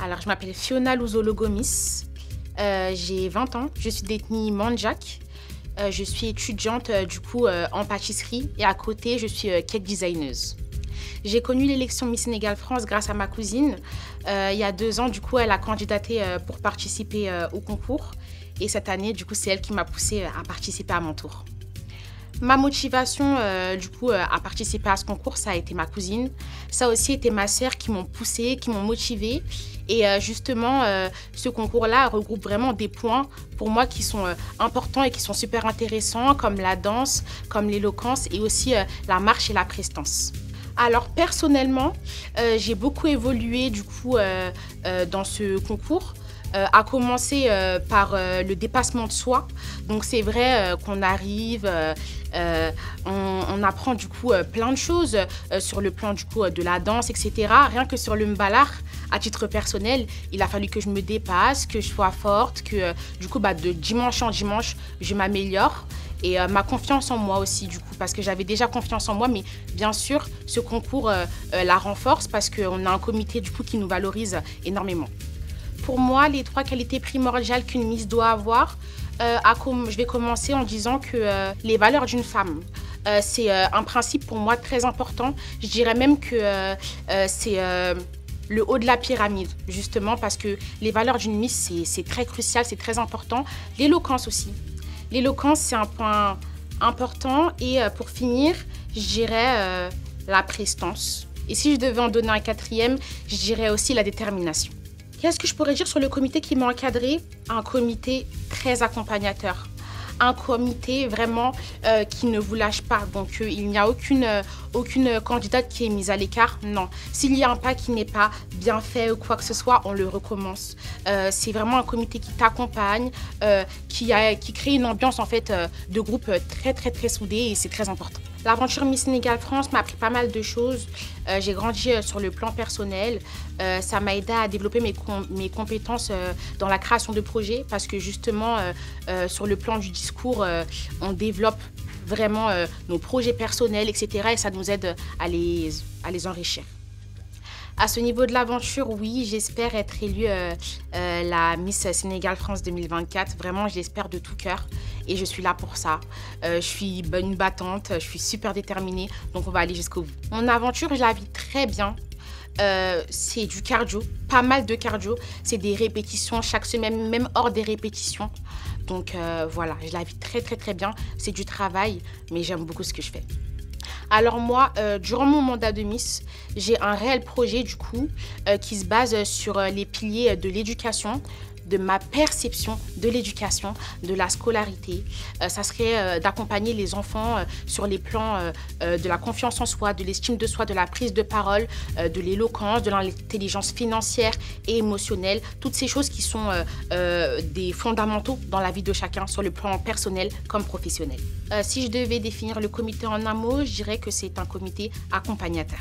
Alors, je m'appelle Fiona Luzolo Gomis, j'ai 20 ans, je suis d'ethnie Mandjak. Je suis étudiante en pâtisserie et à côté, je suis cake designer. J'ai connu l'élection Miss Sénégal France grâce à ma cousine. Il y a 2 ans, elle a candidaté pour participer au concours. Et cette année, c'est elle qui m'a poussée à participer à mon tour. Ma motivation à participer à ce concours, ça a été ma cousine. Ça a aussi été ma sœur qui m'ont poussée, qui m'ont motivée. Et ce concours-là regroupe vraiment des points pour moi qui sont importants et qui sont super intéressants, comme la danse, comme l'éloquence et aussi la marche et la prestance. Alors personnellement, j'ai beaucoup évolué dans ce concours. À commencer par le dépassement de soi. Donc c'est vrai qu'on arrive, on apprend plein de choses sur le plan de la danse, etc. Rien que sur le mbalar, à titre personnel, il a fallu que je me dépasse, que je sois forte, que de dimanche en dimanche, je m'améliore. Et ma confiance en moi aussi, parce que j'avais déjà confiance en moi, mais bien sûr, ce concours la renforce parce qu'on a un comité qui nous valorise énormément. Pour moi, les 3 qualités primordiales qu'une Miss doit avoir, je vais commencer en disant que les valeurs d'une femme, c'est un principe pour moi très important. Je dirais même que c'est le haut de la pyramide, justement, parce que les valeurs d'une Miss, c'est très crucial, c'est très important. L'éloquence aussi. L'éloquence, c'est un point important. Et pour finir, je dirais la prestance. Et si je devais en donner un 4e, je dirais aussi la détermination. Qu'est-ce que je pourrais dire sur le comité qui m'a encadré? Un comité très accompagnateur. Un comité vraiment qui ne vous lâche pas. Donc, il n'y a aucune candidate qui est mise à l'écart. Non. S'il y a un pas qui n'est pas bien fait ou quoi que ce soit, on le recommence. C'est vraiment un comité qui t'accompagne, qui crée une ambiance en fait de groupe très, très, très soudée et c'est très important. L'aventure Miss Sénégal France m'a appris pas mal de choses. J'ai grandi sur le plan personnel. Ça m'a aidé à développer mes compétences dans la création de projets parce que justement, sur le plan du discours, on développe vraiment nos projets personnels, etc. Et ça nous aide à les enrichir. À ce niveau de l'aventure, oui, j'espère être élue la Miss Sénégal France 2024. Vraiment, je l'espère de tout cœur et je suis là pour ça. Je suis une battante, je suis super déterminée, donc on va aller jusqu'au bout. Mon aventure, je la vis très bien. C'est du cardio, pas mal de cardio. C'est des répétitions chaque semaine, même hors des répétitions. Donc voilà, je la vis très, très, très bien. C'est du travail, mais j'aime beaucoup ce que je fais. Alors moi, durant mon mandat de Miss, j'ai un réel projet qui se base sur les piliers de l'éducation, de ma perception de l'éducation, de la scolarité. Ça serait d'accompagner les enfants sur les plans de la confiance en soi, de l'estime de soi, de la prise de parole, de l'éloquence, de l'intelligence financière et émotionnelle. Toutes ces choses qui sont des fondamentaux dans la vie de chacun, sur le plan personnel comme professionnel. Si je devais définir le comité en un mot, je dirais que c'est un comité accompagnateur.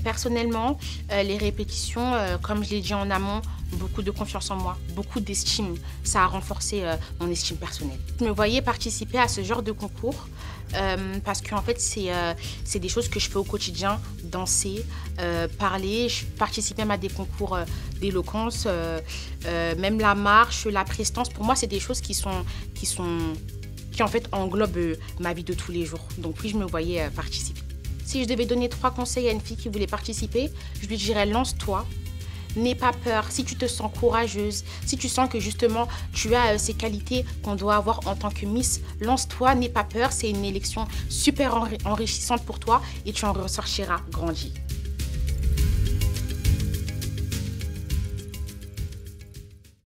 Personnellement, les répétitions, comme je l'ai dit en amont, beaucoup de confiance en moi, beaucoup d'estime. Ça a renforcé mon estime personnelle. Je me voyais participer à ce genre de concours parce qu'en fait, c'est des choses que je fais au quotidien, danser, parler. Je participe même à des concours d'éloquence, même la marche, la prestance. Pour moi, c'est des choses qui en fait englobent ma vie de tous les jours. Donc oui, je me voyais participer. Si je devais donner 3 conseils à une fille qui voulait participer, je lui dirais lance-toi, n'aie pas peur. Si tu te sens courageuse, si tu sens que justement tu as ces qualités qu'on doit avoir en tant que Miss, lance-toi, n'aie pas peur. C'est une élection super enrichissante pour toi et tu en ressortiras grandi.